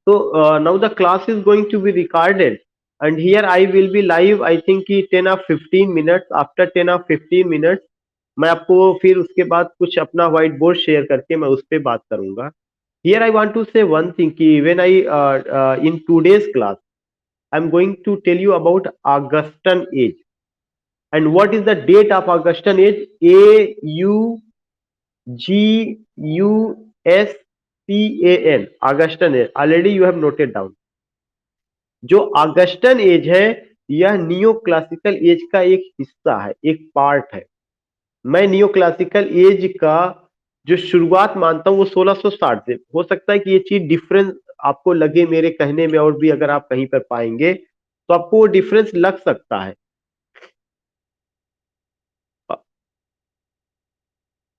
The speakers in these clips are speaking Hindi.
So now the class is going to be recorded, and here I will be live. I think कि 10 or 15 minutes. After 10 or 15 minutes, मैं आपको फिर उसके बाद कुछ अपना व्हाइट बोर्ड शेयर करके मैं उस पे बात करूंगा. Here I want to say one thing कि when I in today's class I'm going to tell you about Augustan age. And what is the date of Augustan age? Augustan. Augustan age. Already you have noted down. जो ऑगस्टन एज है यह नियो क्लासिकल एज का एक हिस्सा है, एक पार्ट है. मैं नियो क्लासिकल एज का जो शुरुआत मानता हूं वो 1660 से. हो सकता है कि ये चीज डिफरेंस आपको लगे मेरे कहने में, और भी अगर आप कहीं पर पाएंगे तो आपको वो डिफरेंस लग सकता है.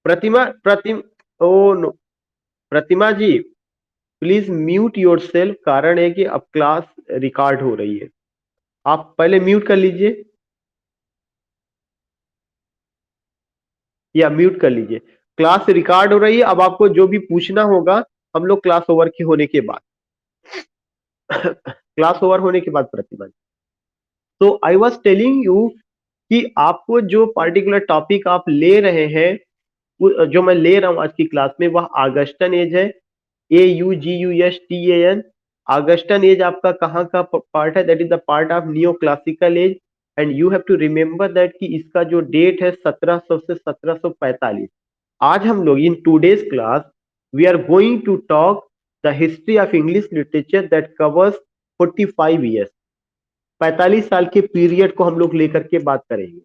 Pratima Pratima oh no Pratima ji, please mute yourself. कारण है कि अब क्लास रिकॉर्ड हो रही है. आप पहले म्यूट कर लीजिए, या म्यूट कर लीजिए. क्लास रिकॉर्ड हो रही है. अब आपको जो भी पूछना होगा हम लोग क्लास ओवर के होने के बाद क्लास ओवर होने के बाद प्रतिमा जी. तो आई वॉज टेलिंग यू कि आपको जो पर्टिकुलर टॉपिक आप ले रहे हैं, जो मैं ले रहा हूं आज की क्लास में, वह ऑगस्टन एज है. AUGUSTAN. ऑगस्टन एज आपका कहाँ का पार्ट है? That is the part of neo classical age. And you have to remember that कि इसका जो डेट है 1700 से 1745. आज हम लोग in today's class we are going to talk the history of English literature that covers 45 years. 45 साल के पीरियड को हम लोग लेकर के बात करेंगे.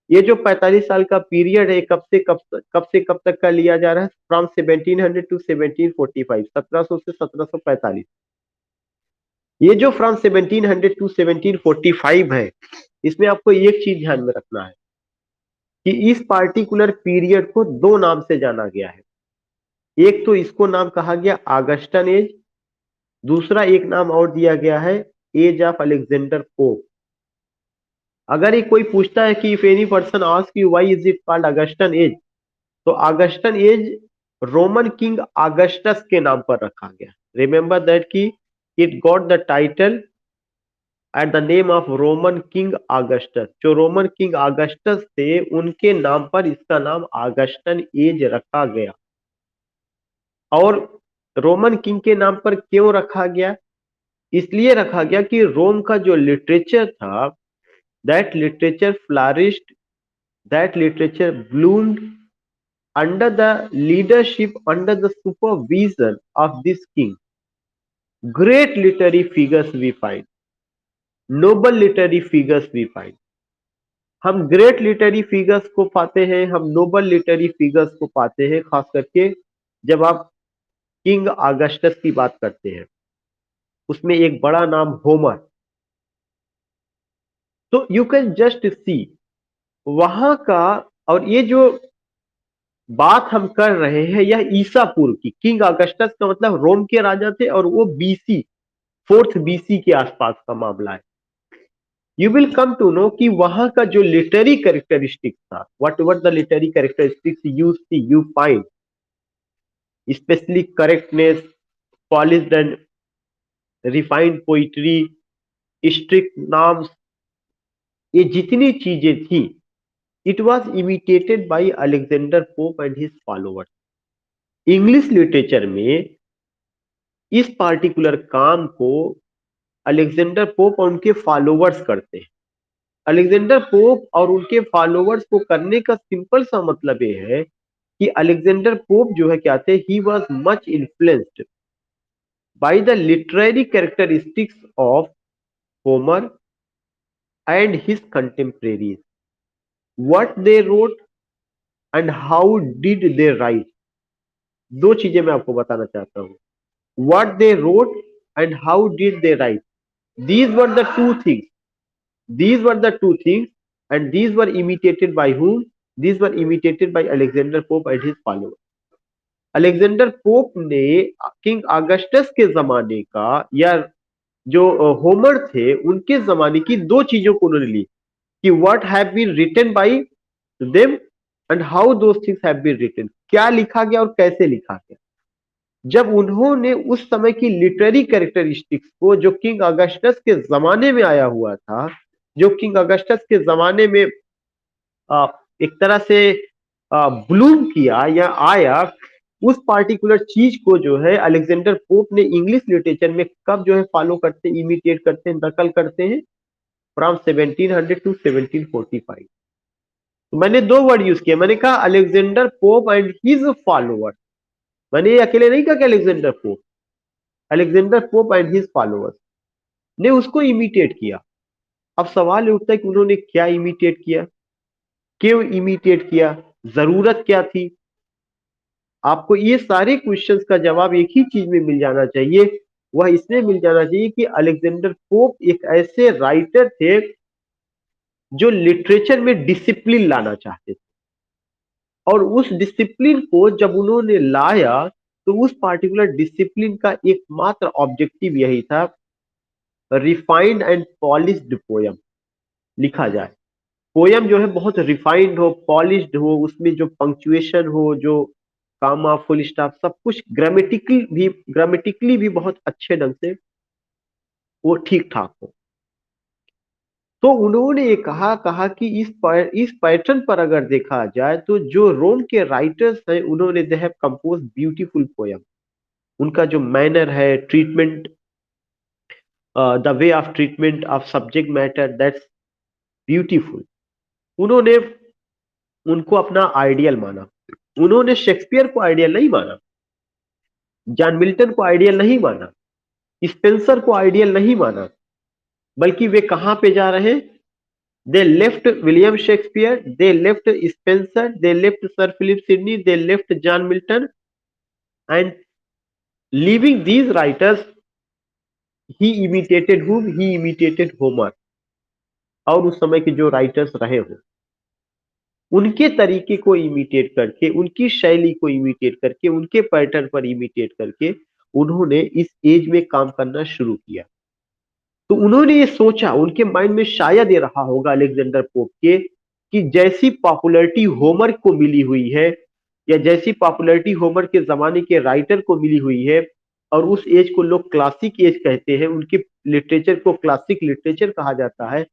ये जो 45 साल का पीरियड है कब से कब तक का लिया जा रहा है? From 1700 to 1745. 1700 से 1745. ये जो फ्रॉम 1700 टू 1745 है, इसमें आपको एक चीज ध्यान में रखना है कि इस पार्टिकुलर पीरियड को दो नाम से जाना गया है. एक तो इसको नाम कहा गया ऑगस्टन एज, दूसरा एक नाम और दिया गया है एज ऑफ अलेक्जेंडर पोप. अगर ये कोई पूछता है कि if any person ask you why is it called Augustan age, तो Augustan age Roman king Augustus के नाम पर रखा गया. रिमेंबर दैट कि it got the title at the name of Roman king Augustus. जो रोमन किंग ऑगस्टस थे उनके नाम पर इसका नाम ऑगस्टन एज रखा गया. और रोमन किंग के नाम पर क्यों रखा गया? इसलिए रखा गया कि रोम का जो लिटरेचर था, that literature flourished, that literature bloomed under the leadership, under the supervision of this king. Great literary figures we find, noble literary figures we find. हम ग्रेट लिटरेरी फिगर्स को पाते हैं, हम नोबल लिटरेरी फिगर्स को पाते हैं, खास करके जब आप किंग ऑगस्टस की बात करते हैं. उसमें एक बड़ा नाम होमर. तो यू कैन जस्ट सी वहां का. और ये जो बात हम कर रहे हैं यह ईसा पूर्व की. किंग ऑगस्टस का मतलब रोम के राजा थे, और वो BC 4th BC के आसपास का मामला है. You will come to know कि वहां का जो लिटरेरी कैरेक्टरिस्टिक्स था, whatever the literary characteristics you see you find, specially correctness, polished and refined poetry, strict norms, ये जितनी चीजें थी, it was imitated by Alexander Pope and his followers. English literature में इस पार्टिकुलर काम को अलेक्जेंडर पोप और उनके फॉलोवर्स करते हैं. अलेक्जेंडर पोप और उनके फॉलोवर्स को करने का सिंपल सा मतलब ये है कि अलेक्जेंडर पोप जो है क्या थे, he was much influenced by the literary characteristics of Homer and his कंटेम्परेरीज. What they wrote and how did they right. दो चीजें मैं आपको बताना चाहता हूं. What they wrote and how did they write. These were the two things. These were the two things, and these were imitated by whom? These were imitated by Alexander Pope and his followers. Alexander pope ने किंग ऑगस्टस के जमाने का, या जो होमर थे उनके जमाने की दो चीजों को उन्होंने ली कि what have been written by them and how those things have been written. क्या लिखा गया और कैसे लिखा गया. जब उन्होंने उस समय की लिटरेरी कैरेक्टरिस्टिक्स को, जो किंग अगस्टस के जमाने में आया हुआ था, जो किंग अगस्टस के जमाने में आ, एक तरह से ब्लूम किया या आया, उस पार्टिकुलर चीज को जो है अलेक्जेंडर पोप ने इंग्लिश लिटरेचर में कब जो है फॉलो करते, इमिटेट करते हैं, नकल करते हैं, फ्रॉम 1700 टू 1745। तो मैंने दो वर्ड यूज किया, मैंने कहा Alexander Pope and his followers. मैंने ये अकेले नहीं कहा कि Alexander pope, Alexander Pope and his followers ने उसको इमिटेट किया। अब सवाल ये उठता है कि उन्होंने क्या इमिटेट किया, क्यों इमिटेट किया, जरूरत क्या थी। आपको ये सारे क्वेश्चंस का जवाब एक ही चीज में मिल जाना चाहिए, वह इसमें मिल जाना चाहिए कि अलेक्जेंडर पोप एक ऐसे राइटर थे जो लिटरेचर में डिसिप्लिन लाना चाहते थे, और उस डिसिप्लिन को जब उन्होंने लाया तो उस पार्टिकुलर डिसिप्लिन का एकमात्र ऑब्जेक्टिव यही था, रिफाइंड एंड पॉलिश्ड पोयम लिखा जाए। पोयम जो है बहुत रिफाइंड हो, पॉलिश्ड हो, उसमें जो पंक्चुएशन हो, जो कामा फुल स्टॉप, सब कुछ ग्रामेटिकली भी बहुत अच्छे ढंग से वो ठीक ठाक हो। तो उन्होंने ये कहा कहा कि इस पैटर्न पर अगर देखा जाए तो जो रोम के राइटर्स हैं उन्होंने they have compose beautiful poem. उनका जो मैनर है, treatment, the way of treatment of subject matter, that's beautiful. उन्होंने उनको अपना आइडियल माना। उन्होंने शेक्सपियर को आइडियल नहीं माना, जॉन मिल्टन को आइडियल नहीं माना, स्पेंसर को आइडियल नहीं माना, बल्कि वे कहां पे जा रहे हैं? They left William Shakespeare, they left Spenser, they left Sir Philip Sidney, they left John Milton, and living these writers he imitated whom, he imitated Homer. और उस समय के जो राइटर्स रहे हो उनके तरीके को इमिटेट करके, उनकी शैली को इमिटेट करके, उनके पैटर्न पर इमिटेट करके उन्होंने इस एज में काम करना शुरू किया। तो उन्होंने ये सोचा, उनके माइंड में शायद ये रहा होगा अलेक्जेंडर पोप के, कि जैसी पॉपुलैरिटी होमर को मिली हुई है, या जैसी पॉपुलैरिटी होमर के जमाने के राइटर को मिली हुई है, और उस एज को लोग क्लासिक एज कहते हैं, उनके लिटरेचर को क्लासिक लिटरेचर कहा जाता है,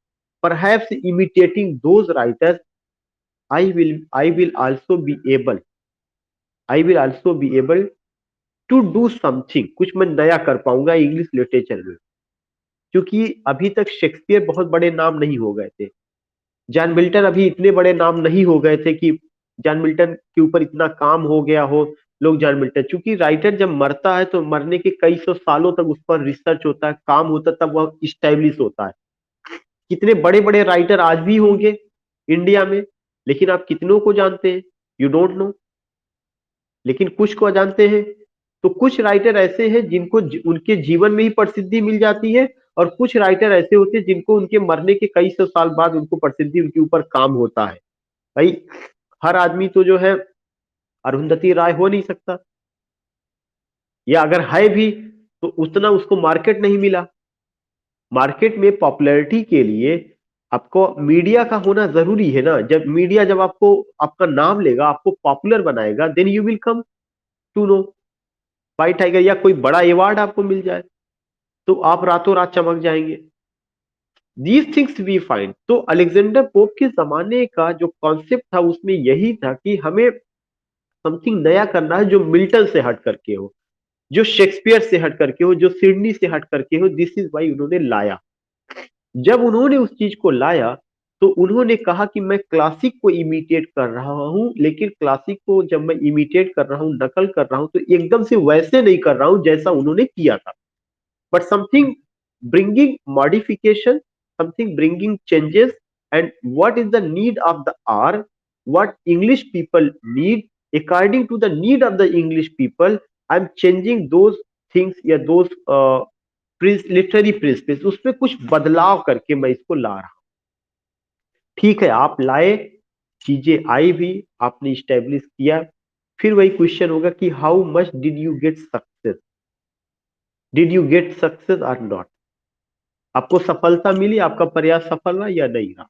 perhaps imitating those writers I will also be able, I will also be able to do something, कुछ मैं नया कर पाऊंगा इंग्लिश लिटरेचर में। क्योंकि अभी तक शेक्सपियर बहुत बड़े नाम नहीं हो गए थे, जॉन मिल्टन अभी इतने बड़े नाम नहीं हो गए थे कि जॉन मिल्टन के ऊपर इतना काम हो गया हो। लोग जॉन मिल्टन, चूंकि राइटर जब मरता है तो मरने के कई सौ सालों तक उस पर रिसर्च होता है, काम होता है, तब वह स्टैब्लिश होता है। कितने बड़े बड़े राइटर आज भी होंगे इंडिया में, लेकिन आप कितनों को जानते हैं? You don't know. लेकिन कुछ को जानते हैं। तो कुछ राइटर ऐसे हैं जिनको उनके जीवन में ही प्रसिद्धि मिल जाती है, और कुछ राइटर ऐसे होते हैं जिनको उनके मरने के कई सौ साल बाद उनको प्रसिद्धि, उनके ऊपर काम होता है। भाई हर आदमी तो जो है अरुंधति राय हो नहीं सकता, या अगर है भी तो उतना उसको मार्केट नहीं मिला। मार्केट में पॉपुलैरिटी के लिए आपको मीडिया का होना जरूरी है ना। जब मीडिया जब आपको आपका नाम लेगा, आपको पॉपुलर बनाएगा, then you will come to know. Fight tiger या कोई बड़ा अवार्ड आपको मिल जाए तो आप रातों रात चमक जाएंगे। These things we find. तो अलेक्जेंडर पोप के जमाने का जो कॉन्सेप्ट था उसमें यही था कि हमें समथिंग नया करना है जो मिल्टन से हट करके हो, जो शेक्सपियर से हट करके हो, जो सिडनी से हट करके हो। दिस इज वाई उन्होंने लाया। जब उन्होंने उस चीज को लाया तो उन्होंने कहा कि मैं क्लासिक को इमिटेट कर रहा हूं, लेकिन क्लासिक को जब मैं इमिटेट कर रहा हूं, नकल कर रहा हूं, तो एकदम से वैसे नहीं कर रहा हूं जैसा उन्होंने किया था, but something bringing modification, something bringing changes, and what is the need of the hour, what English people need, according to the need of the English people, I'm changing those things या those literary principles, उसमें कुछ बदलाव करके मैं इसको ला रहा हूं। ठीक है, आप लाए, चीजें आई भी, आपने स्टेब्लिश किया, फिर वही क्वेश्चन होगा कि how much did you get success, did you get success और नॉट। आपको सफलता मिली, आपका प्रयास सफल रहा या नहीं रहा।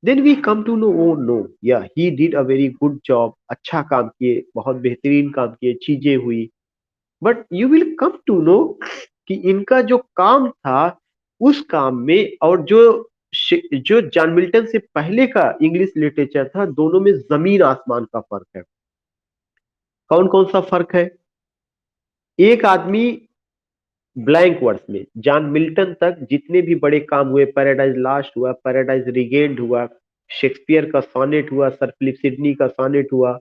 Then we come to know, oh no, yeah he did a very good job, अच्छा काम किए, बहुत बेहतरीन काम किए, चीजें हुई। But you will come to know कि इनका जो काम था उस काम में और जो जॉन मिल्टन से पहले का इंग्लिश लिटरेचर था, दोनों में जमीन आसमान का फर्क है। कौन कौन सा फर्क है? एक आदमी ब्लैंक वर्स में जॉन मिल्टन तक जितने भी बड़े काम हुए, पैराडाइज लास्ट हुआ, पैराडाइज रिगेन्ड हुआ, शेक्सपियर का सोनेट हुआ, सर फिलिप सिडनी का सोनेट हुआ,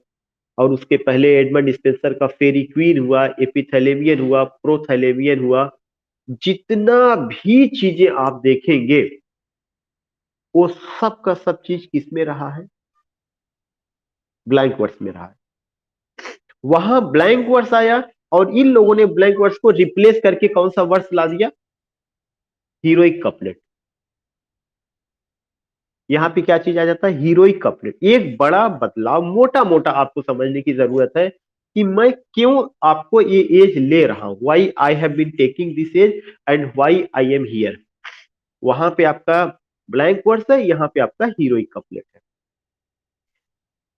और उसके पहले एडमंड स्पेंसर का फेरी क्वीन हुआ, एपिथैलेमियन हुआ, प्रोथैलेमियन हुआ, जितना भी चीजें आप देखेंगे वो सब का सब चीज किसमें रहा है? ब्लैंक वर्स में रहा है। वहां ब्लैंक वर्स आया और इन लोगों ने ब्लैंक वर्स को रिप्लेस करके कौन सा वर्स ला दिया? Heroic couplet. यहाँ पे क्या चीज आ जाता है? Heroic couplet. एक बड़ा बदलाव, मोटा मोटा आपको समझने की जरूरत है कि मैं क्यों आपको ये एज ले रहा हूं, why I have been taking this age and why I am here. वहां पे आपका ब्लैंक वर्स है, यहाँ पे आपका हीरोइक कपलेट है।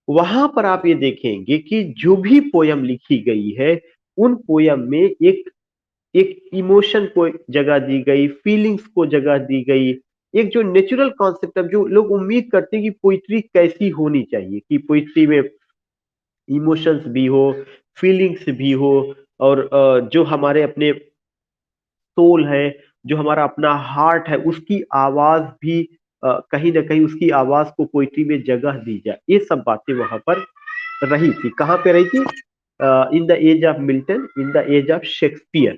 वहां पर आप ये देखेंगे कि जो भी पोयम लिखी गई है उन पोयम में एक एक इमोशन को जगह दी गई, फीलिंग्स को जगह दी गई, एक जो नेचुरल कॉन्सेप्ट है, जो लोग उम्मीद करते हैं कि पोइट्री कैसी होनी चाहिए, कि पोइट्री में इमोशंस भी हो, फीलिंग्स भी हो, और जो हमारे अपने सोल है, जो हमारा अपना हार्ट है, उसकी आवाज भी कहीं ना कहीं उसकी आवाज को पोइट्री में जगह दी जाए। ये सब बातें वहां पर रही थी। कहाँ पे रही थी? In the age of Milton, in the age of Shakespeare.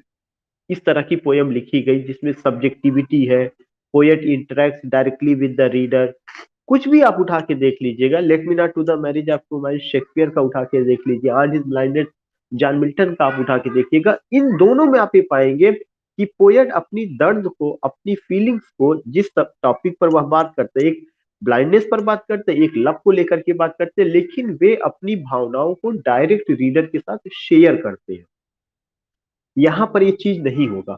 इस तरह की पोयम लिखी गई जिसमें सब्जेक्टिविटी है, poet interacts directly with the reader. कुछ भी आप उठा के देख लीजिएगा, let me not to the marriage of to my, Shakespeare का उठा के देख लीजिए, आज इज ब्लाइंडेड, जॉन मिल्टन का आप उठा के देखिएगा, इन दोनों में आप ये पाएंगे कि पोएट अपनी दर्द को, अपनी फीलिंग्स को, जिस टॉपिक पर वह बात करते हैं, एक ब्लाइंडनेस पर बात करते हैं, एक लव को लेकर के बात करते हैं, लेकिन वे अपनी भावनाओं को डायरेक्ट रीडर के साथ शेयर करते हैं। यहां पर ये चीज नहीं होगा।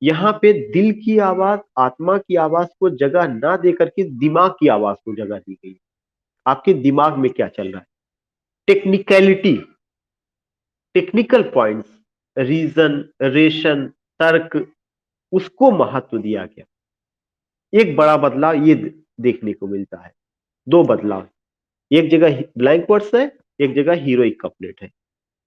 यहाँ पे दिल की आवाज, आत्मा की आवाज को जगह ना दे करके दिमाग की आवाज को जगह दी गई। आपके दिमाग में क्या चल रहा है, technicality, technical points, reason, ration, तर्क, उसको महत्व दिया गया। एक बड़ा बदलाव ये देखने को मिलता है। दो बदलाव, एक जगह ब्लैंक वर्ड्स है, एक जगह हीरोइक कपलेट है।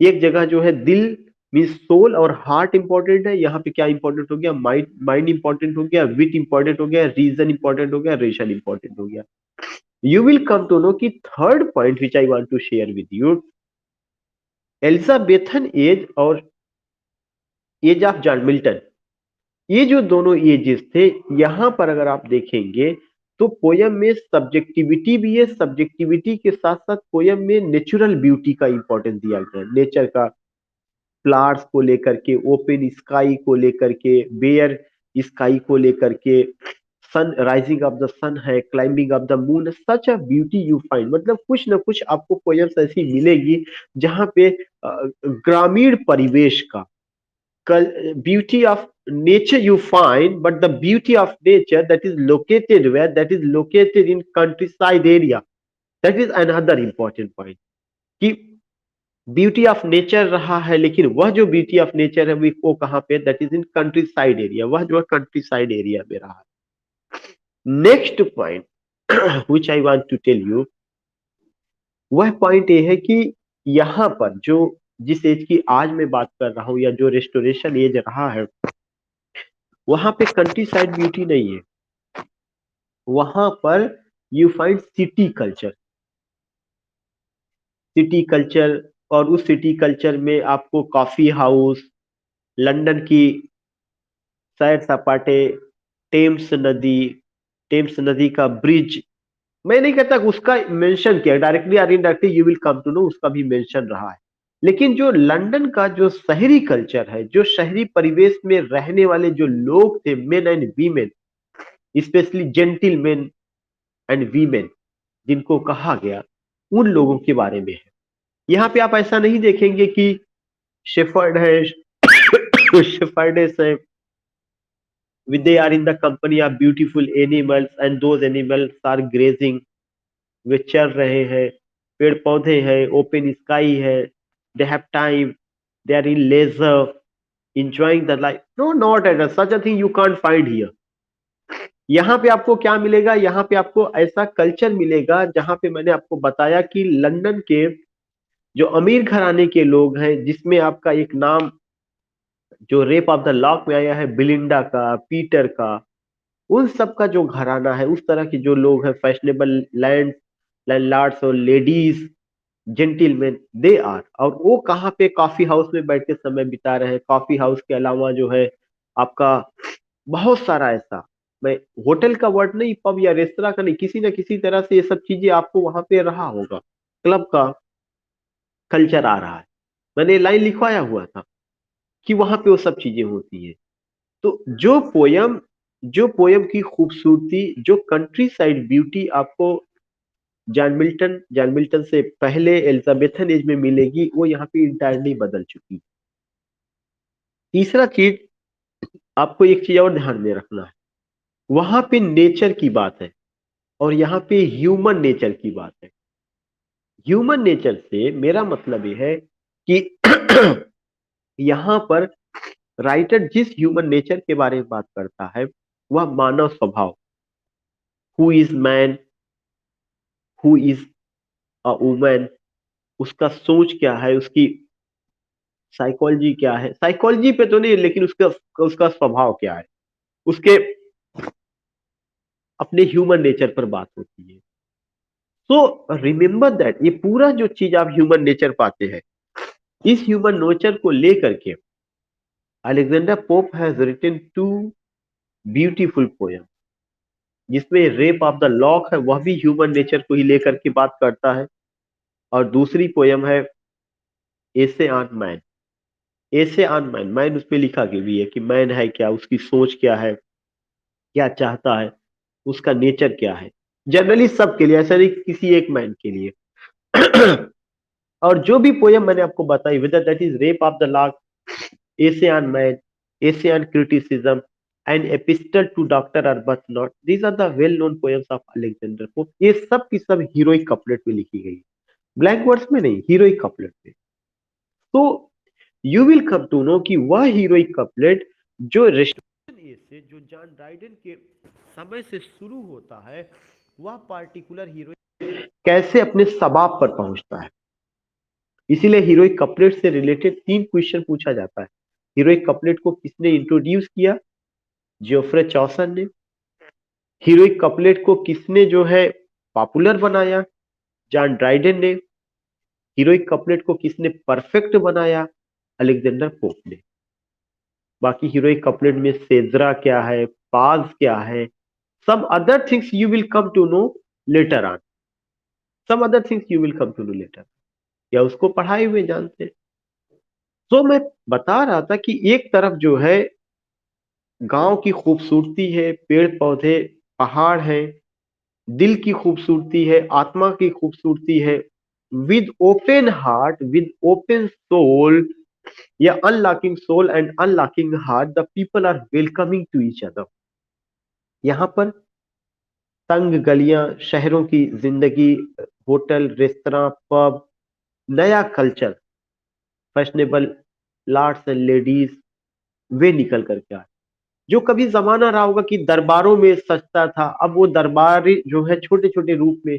एक जगह जो है दिल मीन सोल और हार्ट इंपॉर्टेंट है, यहाँ पे क्या इंपॉर्टेंट हो गया? माइंड, माइंड इंपॉर्टेंट हो गया, विट इंपॉर्टेंट हो गया, रीजन इंपॉर्टेंट हो गया, रेशन इंपॉर्टेंट हो गया। You will come to know कि third point which I want to share with you, Elizabethan age और एज ऑफ जॉन मिल्टन, ये जो दोनों एजेस थे, यहां पर अगर आप देखेंगे तो पोयम में सब्जेक्टिविटी भी है, सब्जेक्टिविटी के साथ साथ पोयम में नेचुरल ब्यूटी का इंपॉर्टेंस दिया गया है, नेचर का, फ्लावर्स को लेकर के, ओपन स्काई को लेकर के, बेयर स्काई को लेकर के, सन, राइजिंग ऑफ द सन है, climbing of the moon, such a beauty you find. मतलब कुछ ना कुछ आपको पोएम्स ऐसी मिलेगी जहां पे ग्रामीण परिवेश का beauty of nature you find, but the beauty of nature that is located where, that is located in countryside area. That is another important point कि ब्यूटी ऑफ नेचर रहा है, लेकिन वह जो ब्यूटी ऑफ नेचर है वो कहां पे? That is in countryside area, वह जो है कंट्री साइड एरिया में रहा है। Next point which I want to tell you, वह पॉइंट ये है कि यहां पर जो, जिस एज की आज मैं बात कर रहा हूं, या जो रेस्टोरेशन एज रहा है, वहां पे कंट्री साइड ब्यूटी नहीं है। वहां पर you find city culture, city culture, और उस सिटी कल्चर में आपको कॉफी हाउस, लंदन की सैर सपाटे, टेम्स नदी, टेम्स नदी का ब्रिज, मैं नहीं कहता कि उसका मेंशन किया डायरेक्टली और indirectly, you will come to know उसका भी मेंशन रहा है। लेकिन जो लंदन का जो शहरी कल्चर है, जो शहरी परिवेश में रहने वाले जो लोग थे, men and women, specially gentlemen and women जिनको कहा गया, उन लोगों के बारे में है। यहाँ पे आप ऐसा नहीं देखेंगे कि शेफर्ड है, शेफर्डेस है, they are in the company of beautiful animals and those animals are grazing, वे चल रहे हैं, पेड़ पौधे हैं, ओपन स्काई है, they have time, they are in leisure, enjoying the life. No, not at all. Such a thing you can't find here. यहाँ पे आपको क्या मिलेगा? यहाँ पे आपको ऐसा कल्चर मिलेगा जहां पे मैंने आपको बताया कि लंदन के जो अमीर घराने के लोग हैं, जिसमें आपका एक नाम जो रेप ऑफ द लॉक में आया है, बिलिंडा का, पीटर का, उन सब का जो घराना है, उस तरह के जो लोग हैं, फैशनेबल लैंडलॉर्ड्स और लेडीज, जेंटिलमैन, दे आर, और वो कहाँ पे कॉफी हाउस में बैठ के समय बिता रहे हैं। कॉफी हाउस के अलावा जो है आपका बहुत सारा ऐसा, मैं होटल का वर्ड नहीं, पब या रेस्तरा का नहीं, किसी ना किसी तरह से ये सब चीजें आपको वहां पे रहा होगा। क्लब का कल्चर आ रहा है, मैंने लाइन लिखवाया हुआ था कि वहां पे वो सब चीजें होती है। तो जो पोयम की खूबसूरती, जो कंट्री साइड ब्यूटी आपको जॉन मिल्टन से पहले एलिजाबेथन एज में मिलेगी, वो यहाँ पे इंटायरली बदल चुकी। तीसरा चीज, आपको एक चीज और ध्यान में रखना है, वहां पे नेचर की बात है और यहाँ पे ह्यूमन नेचर की बात है। ह्यूमन नेचर से मेरा मतलब ये है कि यहाँ पर राइटर जिस ह्यूमन नेचर के बारे में बात करता है, वह मानव स्वभाव, who is man, who is a woman, उसका सोच क्या है, उसकी साइकोलॉजी क्या है, साइकोलॉजी पे तो नहीं लेकिन उसका उसका स्वभाव क्या है, उसके अपने ह्यूमन नेचर पर बात होती है। सो रिमेंबर दैट ये पूरा जो चीज आप ह्यूमन नेचर पाते हैं, इस ह्यूमन नेचर को लेकर के Alexander Pope has written two beautiful poem, जिसमें रेप ऑफ द लॉक है, वह भी ह्यूमन नेचर को ही लेकर के बात करता है। और दूसरी पोयम है एसे on man. Essay on man, man उसमें लिखा के भी है कि मैन है क्या, उसकी सोच क्या है, क्या चाहता है, उसका नेचर क्या है, जनरली सबके लिए, ऐसा नहीं कि किसी एक मैन के लिए। और जो भी पोयम मैंने आपको बताई, whether that is rape of the lock, essay on man, essay on criticism, and epistle to doctor arbuthnot, these are the well known poems of Alexander Pope। ये सब की सब हीरोइक कपलेट में लिखी गई, ब्लैक वर्ड्स में नहीं, हीरोइक कपलेट में। तो you will come to know कि वह हीरोइक कपलेट जो रेस्टोरेशन से, जो जॉन ड्राइडन के समय से शुरू होता है, वह पार्टिकुलर हीरो कैसे अपने सबाब पर पहुंचता है। इसीलिए हीरोइक कपलेट से रिलेटेड 3 क्वेश्चन पूछा जाता है। हीरोइक कपलेट को किसने इंट्रोड्यूस किया? जियोफ्रे चौसर ने। हीरोइक कपलेट को किसने जो है पॉपुलर बनाया? जॉन ड्राइडन ने। हीरोइक कपलेट को किसने परफेक्ट बनाया? अलेक्जेंडर पोप ने। बाकी हीरोइक कपलेट में सेजरा क्या है, पाज क्या है, some other things you will come to know later on, some other things you will come to know later, या उसको पढ़ाए हुए जानते हैं। तो मैं बता रहा था कि एक तरफ जो है गांव की खूबसूरती है, पेड़ पौधे, पहाड़ है, दिल की खूबसूरती है, आत्मा की खूबसूरती है, with open heart, with open soul, या unlocking soul and unlocking heart, the people are welcoming to each other. यहाँ पर तंग गलियां, शहरों की जिंदगी, होटल, रेस्तरां, पब, नया culture, fashionable lords and ladies, वे निकल करके आए। जो कभी जमाना रहा होगा कि दरबारों में सजता था, अब वो दरबार जो है छोटे छोटे रूप में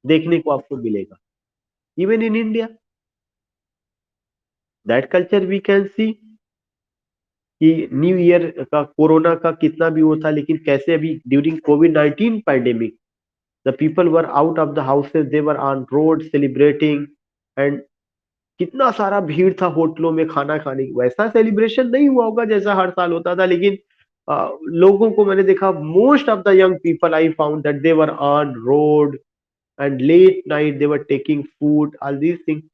देखने को आपको मिलेगा। Even in India that culture we can see कि न्यू ईयर का, कोरोना का कितना भी वो था, लेकिन कैसे अभी during covid pandemic the people were out of the houses, they were on road celebrating, and कितना सारा भीड़ था होटलों में खाना खाने की। वैसा सेलिब्रेशन नहीं हुआ होगा जैसा हर साल होता था, लेकिन लोगों को मैंने देखा, most of the young people I found that they were on road and let night they were taking food, all these things.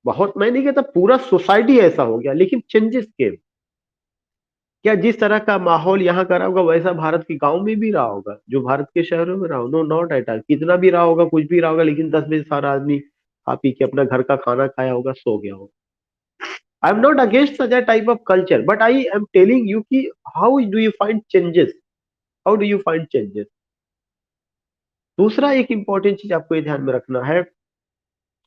बहुत, मैं नहीं कहता पूरा सोसाइटी ऐसा हो गया, लेकिन चेंजेस केम। क्या जिस तरह का माहौल यहाँ का रहा होगा वैसा भारत के गांव में भी रहा होगा, जो भारत के शहरों में रहा हो? No, not at all. कितना भी रहा होगा, कुछ भी रहा होगा, लेकिन 10 बजे सारा आदमी खा पी के अपना घर का खाना खाया होगा, सो गया होगा। I am not against such a type of culture, but I am telling you कि how do you find changes, how do you find changes. दूसरा एक इंपॉर्टेंट चीज आपको ये ध्यान में रखना है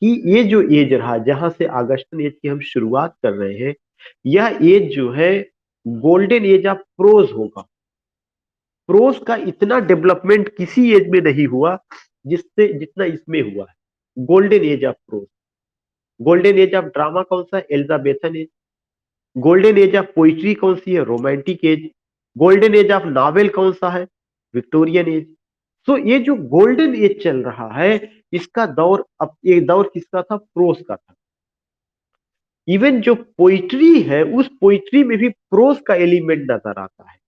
कि ये जो एज रहा जहां से ऑगस्टन एज की हम शुरुआत कर रहे हैं, यह एज जो है गोल्डन एज ऑफ प्रोज होगा। प्रोज का इतना डेवलपमेंट किसी एज में नहीं हुआ जिससे जितना इसमें हुआ है। Golden age of pros. Golden age of drama कौन सा है? Elizabethan age. Golden age of poetry कौन सी है? Romantic as. Golden age of novel कौन सा है? Victorian age. सो ये जो गोल्डन एज चल रहा है, इसका दौर, अब ये दौर किसका था? प्रोज का था। इवन जो पोइट्री है, उस पोइट्री में भी प्रोज का एलिमेंट नजर आता है।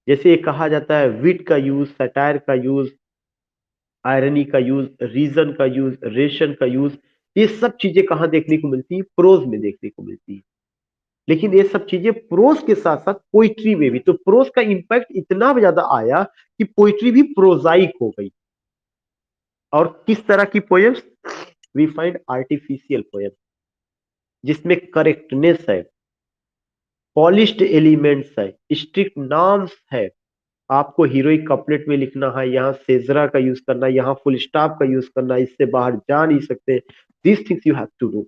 जैसे ये कहा जाता है विट का यूज, सटायर का यूज, आयरनी का यूज, रीजन का यूज, रेशन का यूज, ये सब चीजें कहां देखने को मिलती है? प्रोज में देखने को मिलती है। लेकिन ये सब चीजें प्रोज के साथ साथ पोइट्री में भी, तो प्रोज का इंपैक्ट इतना ज्यादा आया कि पोइट्री भी प्रोजाइक हो गई। और किस तरह की poems? We find artificial poem, जिसमें करेक्टनेस है, पॉलिश्ड एलिमेंट्स है, स्ट्रिक्ट नॉर्म्स है। आपको हीरोइक कपलेट में लिखना है, यहाँ सेजरा का यूज करना है, यहाँ फुल स्टॉप का यूज करना है, इससे बाहर जा नहीं सकते। This things you have to do.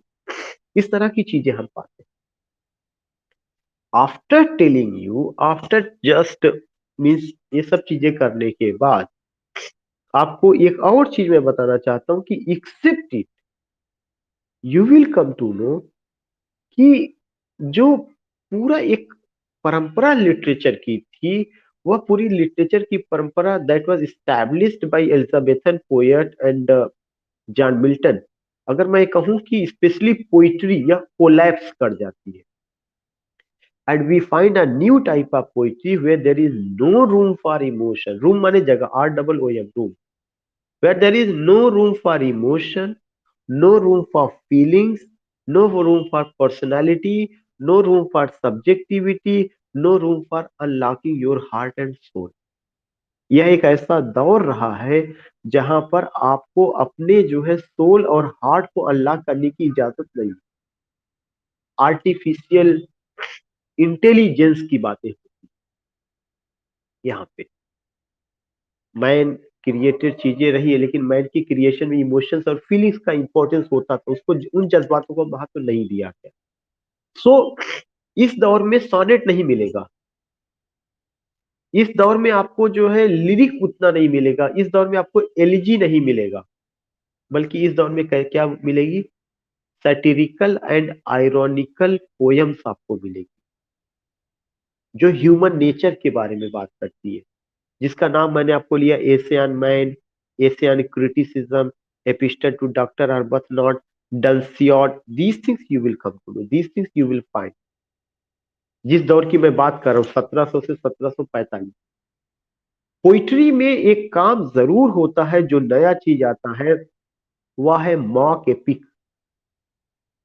इस तरह की चीजें हम पाते हैं। After telling you, after just means, ये सब चीजें करने के बाद आपको एक और चीज मैं बताना चाहता हूं कि except it, you will come to know कि जो पूरा एक परंपरा लिटरेचर की थी, वह पूरी लिटरेचर की परंपरा that was established bye Elizabethan poet and John Milton, अगर मैं कहूं कि स्पेशली पोइट्री यह कोलैप्स कर जाती है। And we find a new type of poetry where there is no room for emotion. Room माने जगह, ROOM, room. Where there is no room for emotion, no room for feelings, no room for personality, no room for subjectivity, no room for unlocking your heart and soul। यह एक ऐसा दौर रहा है जहां पर आपको अपने जो है सोल और हार्ट को अनलॉक करने की इजाजत नहीं। आर्टिफिशियल इंटेलिजेंस की बातें यहाँ पे। मैन क्रिएटेड चीजें रही है, लेकिन मैन की क्रिएशन में इमोशंस और फीलिंग्स का इंपॉर्टेंस होता था, उसको उन जज्बातों को महत्व नहीं दिया गया। सो इस दौर में सोनेट नहीं मिलेगा, इस दौर में आपको जो है लिरिक उतना नहीं मिलेगा, इस दौर में आपको एलिजी नहीं मिलेगा, बल्कि इस दौर में क्या मिलेगी? सैटिरिकल एंड आयरॉनिकल पोयम्स आपको मिलेगी, जो ह्यूमन नेचर के बारे में बात करती है, जिसका नाम मैंने आपको लिया essay on man, essay on criticism, epistle to doctor Arbuthnot, Dunciad. These things you will come to know, these things you will find. जिस दौर की मैं बात कर रहा हूँ 1700 से 1745, पोइट्री में एक काम जरूर होता है जो नया चीज आता है, वह है मॉक एपिक।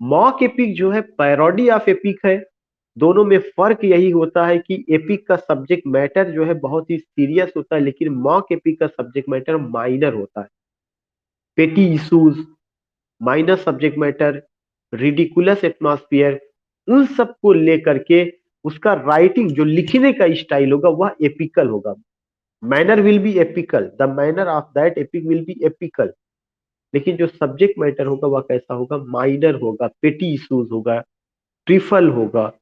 मॉक एपिक जो है पैरोडी ऑफ एपिक है। दोनों में फर्क यही होता है कि एपिक का सब्जेक्ट मैटर जो है बहुत ही सीरियस होता है, लेकिन मॉक एपिक का सब्जेक्ट मैटर माइनर होता है। पेटी issues, minor subject matter, ridiculous atmosphere, उन सब को लेकर के उसका राइटिंग, जो लिखने का स्टाइल होगा, वह एपिकल होगा। Manner will be apical, the manner of that epic will be apical. लेकिन जो सब्जेक्ट मैटर होगा वह कैसा होगा? माइनर होगा, पेटी इश्यूज होगा, ट्रिफल होगा,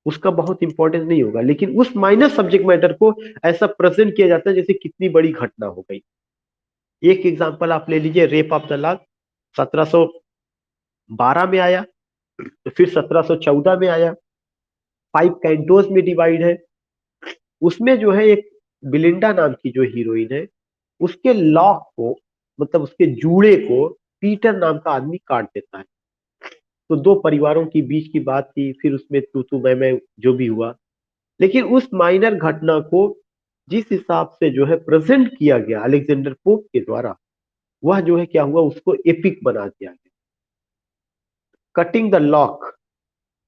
उसका बहुत इंपॉर्टेंस नहीं होगा। लेकिन उस माइनर सब्जेक्ट मैटर को ऐसा प्रेजेंट किया जाता है जैसे कितनी बड़ी घटना हो गई। एक एग्जांपल आप ले लीजिए, रेप ऑफ द लॉ 1712 में आया, तो फिर 1714 में आया, 5 कैंटोस में डिवाइड है। उसमें जो है एक बिलिंडा नाम की जो हीरोइन है, उसके लॉक को, मतलब उसके जूड़े को पीटर नाम का आदमी काट देता है। तो दो परिवारों की बीच की बात थी, फिर उसमें तू मैं जो भी हुआ। लेकिन उस माइनर घटना को जिस हिसाब से जो है प्रेजेंट किया गया अलेक्जेंडर पोप के द्वारा, वह जो है क्या हुआ, उसको एपिक बना दिया गया। कटिंग द लॉक,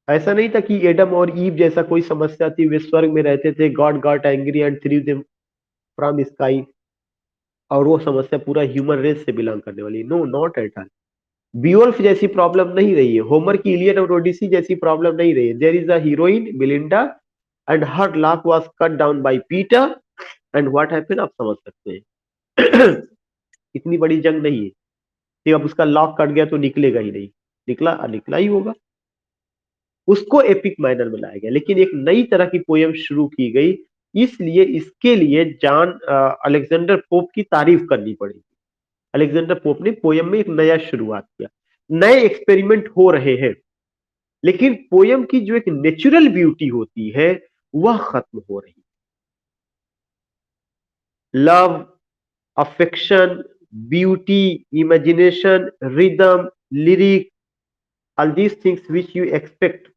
ऐसा नहीं था कि एडम और ईव जैसा कोई समस्या थी, वे स्वर्ग में रहते थे, God got angry and through them from sky, और वो समस्या पूरा ह्यूमन रेस से बिलोंग करने वाली। No, not at all. Beowulf जैसी प्रॉब्लम नहीं रही है, होमर की इलियड और ओडिसी जैसी प्रॉब्लम नहीं रही है। There is a heroine Belinda and her lock was cut down by Peter, and what happened आप समझ सकते हैं। इतनी बड़ी जंग नहीं है। ठीक, अब उसका लॉक कट गया तो निकलेगा ही नहीं, निकला निकला ही होगा। उसको एपिक माइनर में लाया गया, लेकिन एक नई तरह की पोयम शुरू की गई, इसलिए इसके लिए जॉन अलेक्जेंडर पोप की तारीफ करनी पड़ेगी। अलेक्जेंडर पोप ने पोयम में एक नया शुरुआत किया, नए एक्सपेरिमेंट हो रहे हैं, लेकिन पोयम की जो एक नेचुरल ब्यूटी होती है वह खत्म हो रही है। Love, affection, beauty, imagination, rhythm, lyric, all these things which you expect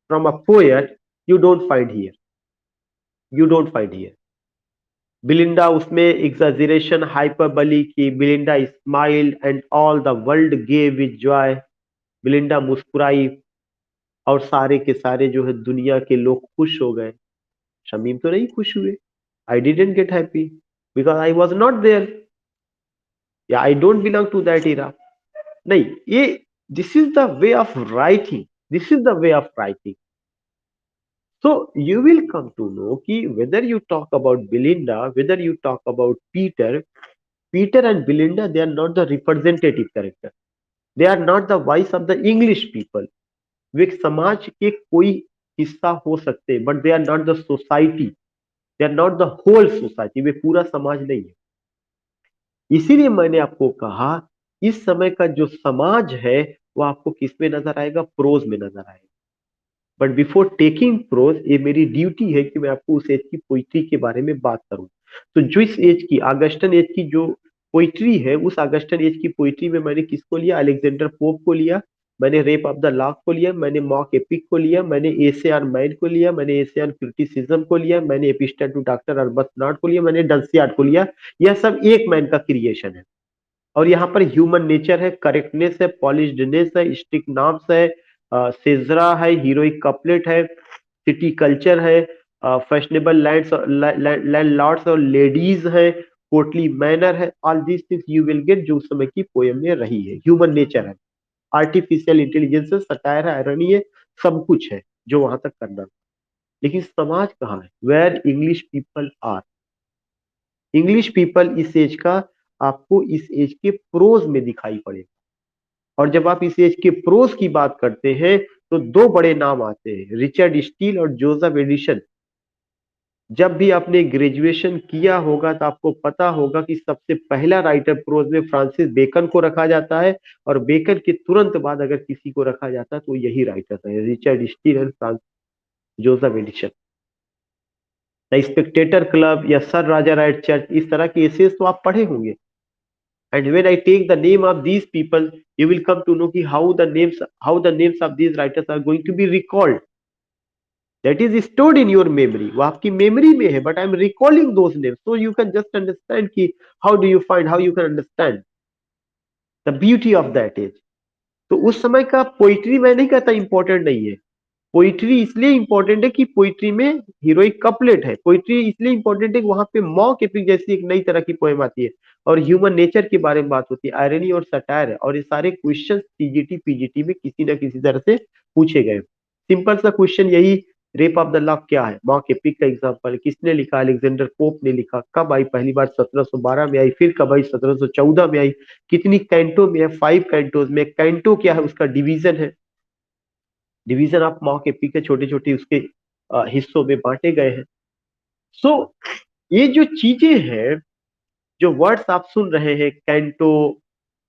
from a poet, you don't find here, you don't find here। Belinda उसमें एग्जाजरेशन हाइपरबली की, Belinda smiled and all the world gave with joy, Belinda मुस्कुराई और सारे के सारे जो है दुनिया के लोग खुश हो गए। शमीम तो नहीं खुश हुए, I didn't get happy because I was not there, या I don't belong to that era. नहीं, ये this is the way of writing, this is the way of writing. So you will come to know कि whether you talk about Belinda, whether you talk about Peter, Peter and Belinda, they are not the representative character. They are not the voice of the English people. वे एक समाज के कोई हिस्सा हो सकते हैं, but they are not the society, they are not the whole society, वे पूरा समाज नहीं है। इसीलिए मैंने आपको कहा इस समय का जो समाज है वो आपको किस में नजर आएगा, प्रोज में नजर आएगा। बट बिफोर टेकिंग प्रोज, ये मेरी ड्यूटी है कि मैं आपको उस एज की पोइट्री के बारे में बात करूं। तो जो इस एज की ऑगस्टन एज की जो पोइट्री है, उस ऑगस्टन एज की पोइट्री में मैंने किसको लिया, अलेक्जेंडर पोप को लिया, मैंने रेप ऑफ द लॉक को लिया, मैंने मॉक एपिक को लिया, मैंने एसे ऑन माइंड को लिया, मैंने एसे ऑन क्रिटिसिज्म को लिया, मैंने एपिस्टल टू डॉक्टर अर्बथनॉट को लिया, मैंने डंसियार्ड को लिया। यह सब एक मैन का क्रिएशन है, और यहाँ पर ह्यूमन नेचर है, करेक्टनेस है, पॉलिश्डनेस है, स्ट्रिक्ट नॉर्म्स है, सेजरा है, हीरोइक कपलेट है, सिटी कल्चर है, फैशनेबल लैंड लॉर्ड्स और लेडीज है, कोर्टली मैनर है। All these things you will gate जो उस समय की पोएम में रही है। ह्यूमन नेचर है, आर्टिफिशियल इंटेलिजेंस है, सटायर है, आयरनी है, सब कुछ है जो वहां तक करना। लेकिन समाज कहाँ है, where English people are. English people इस एज का आपको इस एज के प्रोज में दिखाई पड़ेगा। और जब आप इस एज के प्रोज की बात करते हैं तो दो बड़े नाम आते हैं, रिचर्ड स्टील और जोसेफ एडिसन। जब भी आपने ग्रेजुएशन किया होगा तो आपको पता होगा कि सबसे पहला राइटर प्रोज में फ्रांसिस बेकन को रखा जाता है, और बेकन के तुरंत बाद अगर किसी को रखा जाता है तो यही राइटर है, Richard Steele and Francis Joseph Addison. The Spectator club या सर राजा राइट चर्च, इस तरह के एसेस तो आप पढ़े होंगे। And when I take the name of these people, you will come to know ki how the names of these writers are going to be recalled. That is stored in your memory. वो आपकी memory में है, but I am recalling those names, so you can just understand कि how do you find, how you can understand the beauty of that age. तो उस समय का पोइट्री मैं नहीं कहता इंपॉर्टेंट नहीं है, पोइट्री इसलिए इंपॉर्टेंट है कि पोइट्री में हीरोइक कपलेट है, पोइट्री इसलिए इंपॉर्टेंट है कि वहां पे मॉक एपिक जैसी एक नई तरह की पोएम आती है, और ह्यूमन नेचर के बारे में बात होती है, आयरनी और सटायर है, और ये सारे क्वेश्चन टीजीटी पीजीटी में किसी ना किसी तरह से पूछे गए। सिंपल सा क्वेश्चन यही, रेप ऑफ द लॉक क्या है, मॉक एपिक का एग्जाम्पल, किसने लिखा, अलेक्जेंडर पोप ने लिखा, कब आई पहली बार 1712 में आई, फिर कब आई 1714 में आई, कितनी कैंटो में है, 5 कैंटोज में। कैंटो क्या है, उसका डिवीजन है, डिवीजन ऑफ मॉक एपिक के छोटे छोटे उसके हिस्सों में बांटे गए हैं। सो ये जो चीजें हैं, जो वर्ड्स आप सुन रहे हैं, canto,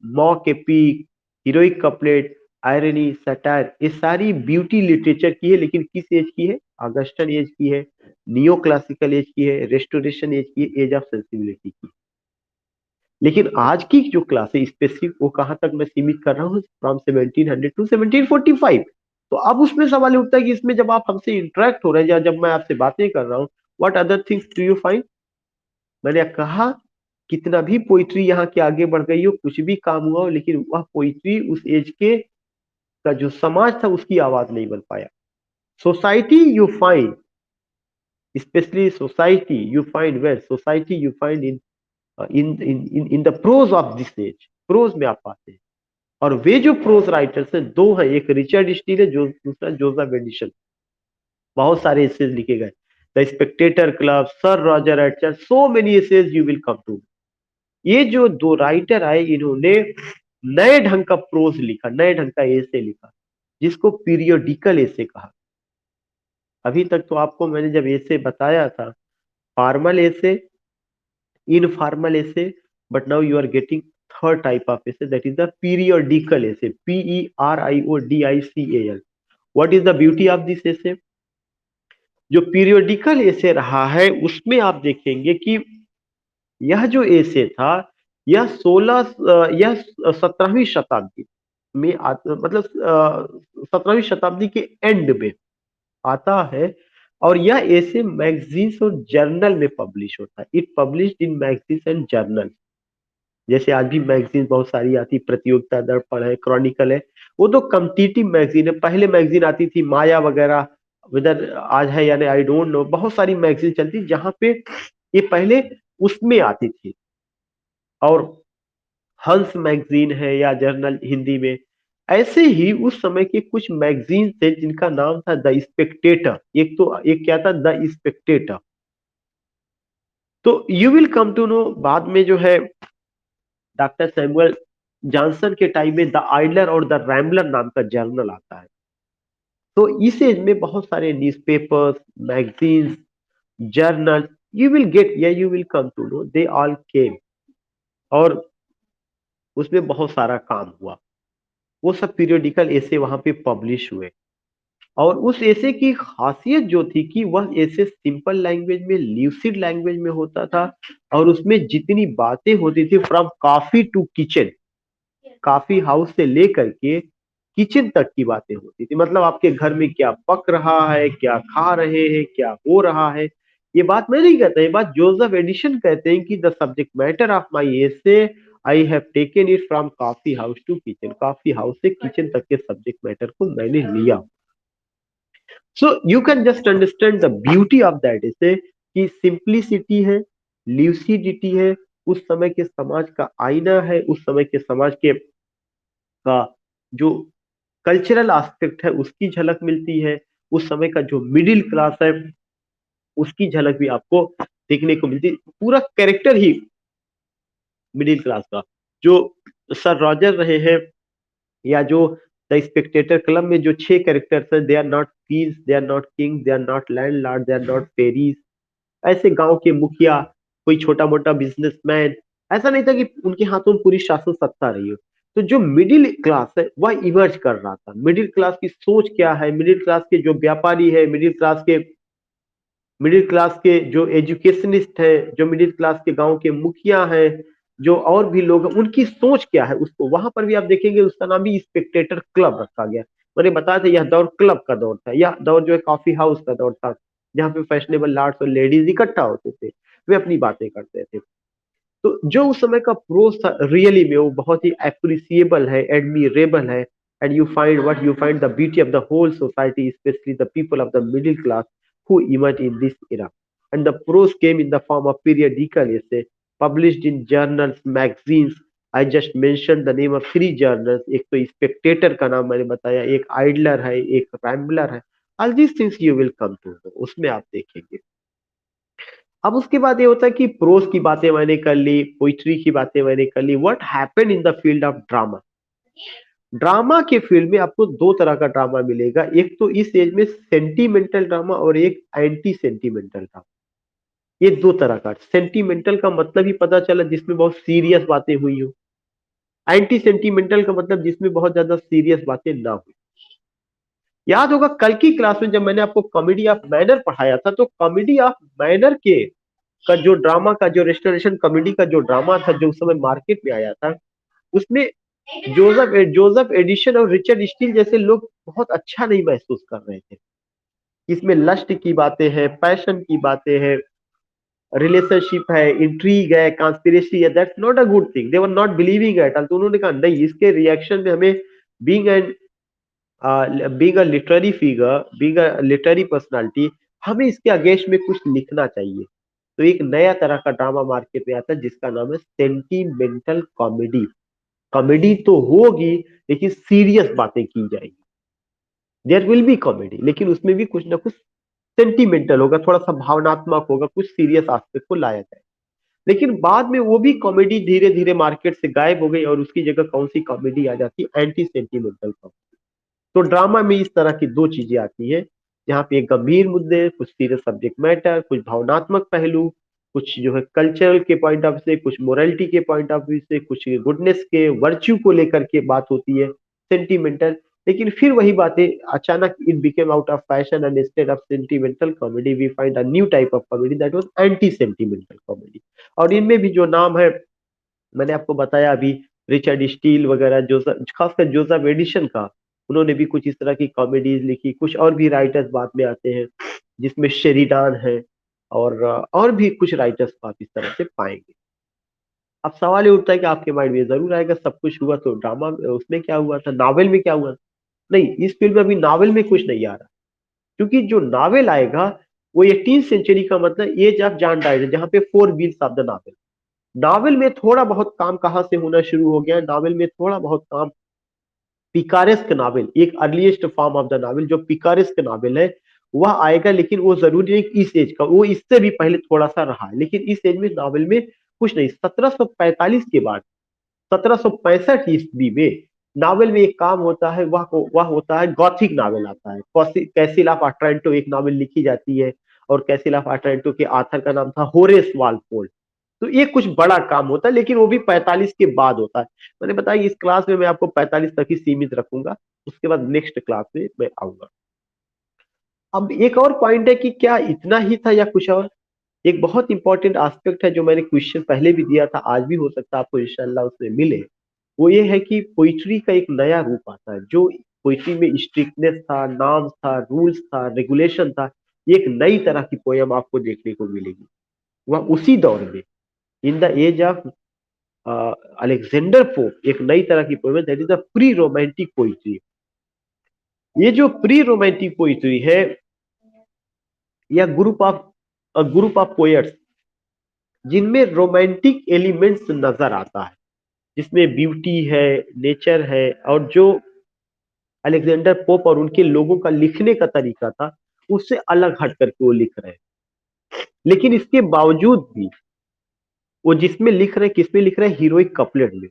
mock epic, heroic couplet, irony, satire, ये सारी ब्यूटी लिटरेचर की है, लेकिन किस एज की है, ऑगस्टन एज की है, नियो क्लासिकल एज की है, रेस्टोरेशन एज की है, एज ऑफ सेंसिबिलिटी की। लेकिन आज की जो क्लास है स्पेसिफिक, वो कहां तक मैं सीमित कर रहा हूँ, फ्रॉम 1700 टू 1745। तो अब उसमें सवाल उठता है कि इसमें जब आप हमसे इंटरेक्ट हो रहे हैं या जब मैं आपसे बातें कर रहा हूँ, what other things do you find. मैंने कहा कितना भी पोइट्री यहाँ के आगे बढ़ गई हो, कुछ भी काम हुआ हो, लेकिन वह पोइट्री उस एज के का जो समाज था उसकी आवाज नहीं बन पाया। Society you find, specially society you find, where society you find in the prose of this age, prose में आप पाते हैं। और वे जो प्रोज राइटर्स हैं दो हैं, एक रिचर्ड स्टील है, जो दूसरा जोसेफ एडिसन। बहुत सारे एसेज लिखे गए, the Spectator club, sir Roger एटचर, so many essays you will come to. ये जो दो राइटर आए, इन्होंने नए ढंग का प्रोज लिखा, नए ढंग का एसे लिखा, जिसको पीरियोडिकल एसे कहा। अभी तक तो आपको मैंने जब एसे बताया था, formal essay, informal essay, but now you are getting third type of essay, that is the periodical essay, PERIODICAL। What is the beauty of this essay? जो पीरियोडिकल एसे रहा है उसमें आप देखेंगे कि यह जो एसे था, यह 17वीं शताब्दी में मतलब 17वीं शताब्दी के एंड में आता है, और यह ऐसे मैगजीन्स और जर्नल में पब्लिश होता है। It published in magazines and journal. जैसे आज भी मैगजीन बहुत सारी आती, प्रतियोगिता दर्पण है, क्रॉनिकल है, वो तो कम्पिटिटिव मैगजीन है। पहले मैगजीन आती थी माया वगैरह, वेदर आज है या नहीं आई डोंट नो, बहुत सारी मैगजीन चलती जहां पे ये पहले उसमें आती थी। और हंस मैगजीन है या जर्नल हिंदी में, ऐसे ही उस समय के कुछ मैगजीन थे जिनका नाम था द स्पेक्टेटर। एक तो एक क्या था, द स्पेक्टेटर। तो you will come to know बाद में जो है डॉक्टर सैमुअल जॉनसन के टाइम में द आइडलर और द रैम्बलर नाम का जर्नल आता है। तो इस एज में बहुत सारे newspapers, magazines, journal, you will get या you will come to know they all came, और उसमें बहुत सारा काम हुआ। वो सब पीरियोडिकल ऐसे वहां पे पब्लिश हुए। और उस ऐसे की खासियत जो थी कि वह ऐसे सिंपल लैंग्वेज में, ल्यूसिड लैंग्वेज में होता था, और उसमें जितनी बातें होती थी, from coffee to kitchen, coffee house से लेकर के किचन तक की बातें होती थी। मतलब आपके घर में क्या पक रहा है, क्या खा रहे हैं, क्या हो रहा है, ये बात मैं नहीं कहता, ये बात जोसेफ एडिशन कहते हैं कि the subject matter of my essay I have taken it from coffee house to kitchen. Coffee house से किचन तक के सब्जेक्ट मैटर को मैंने लिया। So you can just understand the beauty of that, इसे कि सिंप्लिसिटी है, ल्यूसिडिटी है, उस समय के समाज का आईना है, उस समय के समाज के का जो कल्चरल एस्पेक्ट है उसकी झलक मिलती है, उस समय का जो मिडिल क्लास है उसकी झलक भी आपको देखने को मिलती है। पूरा कैरेक्टर ही मिडिल क्लास का, जो सर रॉजर रहे हैं, या जो द स्पेक्टेटर क्लब में जो 6 कैरेक्टर्स हैं, they are not queens, they are not kings, they are not landlord, they are not fairies. ऐसे गांव के मुखिया, कोई छोटा मोटा बिजनेसमैन, ऐसा नहीं था कि उनके हाथों में पूरी शासन सत्ता रही हो। तो जो मिडिल क्लास है वह इमर्ज कर रहा था। मिडिल क्लास की सोच क्या है, मिडिल क्लास के जो व्यापारी है, मिडिल क्लास के जो एजुकेशनिस्ट है, जो मिडिल क्लास के गांव के मुखिया हैं, जो और भी लोग हैं, उनकी सोच क्या है, उसको वहां पर भी आप देखेंगे उसका नाम भी स्पेक्टेटर क्लब रखा गया। मैंने बताया था यह दौर क्लब का दौर था, यह दौर जो है कॉफी हाउस का दौर था, जहाँ पे फैशनेबल लॉर्ड्स और लेडीज इकट्ठा होते थे, वे अपनी बातें करते थे। तो जो उस समय का प्रोज था रियली में वो बहुत ही अप्रिसिएबल है, एडमिरेबल है। And you find what you find the beauty of the whole society, specially the people of the middle class who emerged in this era. And the prose came in the form of periodical essay published in journals, magazines. I just mentioned the name of 3 journals. एक तो स्पेक्टेटर का नाम मैंने बताया, एक आइडलर है, एक रैम्बलर है। All these things you will come to know, उसमें आप देखेंगे। अब उसके बाद ये होता है कि प्रोज की बातें मैंने कर ली, पोइट्री की बातें मैंने कर ली। What happened in the field of drama? Drama के फील्ड में आपको 2 तरह का ड्रामा मिलेगा। एक तो इस एज में सेंटिमेंटल ड्रामा, और एक एंटी सेंटिमेंटल ड्रामा। ये 2 तरह का। सेंटिमेंटल का मतलब ही पता चला जिसमें बहुत सीरियस बातें हुई हो। एंटी सेंटिमेंटल का मतलब जिसमें बहुत ज्यादा सीरियस बातें ना हुई। याद होगा कल की क्लास में जब मैंने आपको कॉमेडी ऑफ मैनर पढ़ाया था, तो कॉमेडी ऑफ मैनर के का जो ड्रामा का जो रेस्टोरेशन कॉमेडी का जो ड्रामा था, जो उस समय मार्केट में आया था, उसमें जोसेफ एडिशन और रिचर्ड स्टील जैसे लोग बहुत अच्छा नहीं महसूस कर रहे थे। इसमें लस्ट की बातें हैं, पैशन की बातें हैं, रिलेशनशिप है, इंट्रीग है, कॉन्स्पिरेसी है, that's not a good thing, they were not believing at all. तो उन्होंने कहा नहीं, इसके रिएक्शन में हमें being an being a literary figure, being a literary personality, हमें इसके अगेंस्ट में कुछ लिखना चाहिए। तो एक नया तरह का ड्रामा मार्केट में आता है जिसका नाम है सेंटिमेंटल कॉमेडी। कॉमेडी तो होगी लेकिन सीरियस बातें की जाएगी। देयर विल बी कॉमेडी, लेकिन उसमें भी कुछ ना कुछ सेंटिमेंटल होगा, थोड़ा सा भावनात्मक होगा, कुछ सीरियस एस्पेक्ट को लाया जाए। लेकिन बाद में वो भी कॉमेडी धीरे धीरे मार्केट से गायब हो गई और उसकी जगह कौन सी कॉमेडी आ जाती है, एंटी सेंटिमेंटल कॉमेडी। तो ड्रामा में इस तरह की दो चीजें आती है, जहाँ पे गंभीर मुद्दे, कुछ सीरियस सब्जेक्ट मैटर, कुछ भावनात्मक पहलू, कुछ जो है कल्चरल के पॉइंट ऑफ से, कुछ मोरालिटी के पॉइंट ऑफ व्यू से, कुछ गुडनेस के वर्च्यू को लेकर के बात होती है, सेंटिमेंटल। लेकिन फिर वही बातें, अचानक it became out of fashion and instead of sentimental comedy we find a new type of comedy that was anti sentimental comedy. और इनमें भी जो नाम है, मैंने आपको बताया अभी, रिचर्ड स्टील वगैरह, जोसेफ, खासकर जोसेफ एडिशन का, उन्होंने भी कुछ इस तरह की कॉमेडीज लिखी। कुछ और भी राइटर्स बाद में आते हैं, जिसमें शेरिडान है, और भी कुछ राइटर्स को आप इस तरह से पाएंगे। अब सवाल ये उठता है कि आपके माइंड में जरूर आएगा, सब कुछ हुआ तो ड्रामा उसमें क्या हुआ था, नावल में क्या हुआ? नहीं, इस फिल्म में अभी नावल में कुछ नहीं आ रहा, क्योंकि जो नावल आएगा वो 18th सेंचुरी का, मतलब एज ऑफ जॉन डाइड, जहाँ पे four wheels of the novel. Novel में थोड़ा बहुत काम कहाँ से होना शुरू हो गया, नावल में थोड़ा बहुत काम, पिकारेस्क नावल, एक earliest form of the novel जो पिकारेस्क नावल है, वह आएगा। लेकिन वो जरूरी नहीं कि इस एज का, वो इससे भी पहले थोड़ा सा रहा है, लेकिन इस एज में नावल में कुछ नहीं। 1745 के बाद 1765 ईस्वी में नावल में एक काम होता है, वह होता है गॉथिक नावल आता है। कैसिल ऑफ अट्रांटो एक नावल लिखी जाती है, और कैसिल ऑफ अट्रांटो के आथर का नाम था होरेस वालपोल। तो ये कुछ बड़ा काम होता है, लेकिन वो भी 45 के बाद होता है। मैंने बताया इस क्लास में मैं आपको 45 तक ही सीमित रखूंगा, उसके बाद नेक्स्ट क्लास में मैं आऊंगा। अब एक और पॉइंट है कि क्या इतना ही था या कुछ और। एक बहुत इंपॉर्टेंट एस्पेक्ट है जो मैंने क्वेश्चन पहले भी दिया था, आज भी हो सकता है आपको इंशाल्लाह उसमें मिले। वो ये है कि पोइट्री का एक नया रूप आता है। जो पोइट्री में स्ट्रिक्टनेस था, नॉर्म्स था, रूल्स था, रेगुलेशन था, ये एक नई तरह की पोयम आपको देखने को मिलेगी। वह उसी दौर में, in the age of Alexander Pope, एक नई तरह की poem, that is the pre romantic poetry. ये जो प्री रोमांटिक पोइट्री है, या ग्रुप ऑफ पोएट्स जिनमें रोमांटिक एलिमेंट्स नजर आता है, जिसमें ब्यूटी है, नेचर है, और जो अलेक्जेंडर पोप और उनके लोगों का लिखने का तरीका था, उससे अलग हट करके वो लिख रहे हैं। लेकिन इसके बावजूद भी वो जिसमें लिख रहे हैं, किसमें लिख रहे हैं, हीरोइक कपलेट में।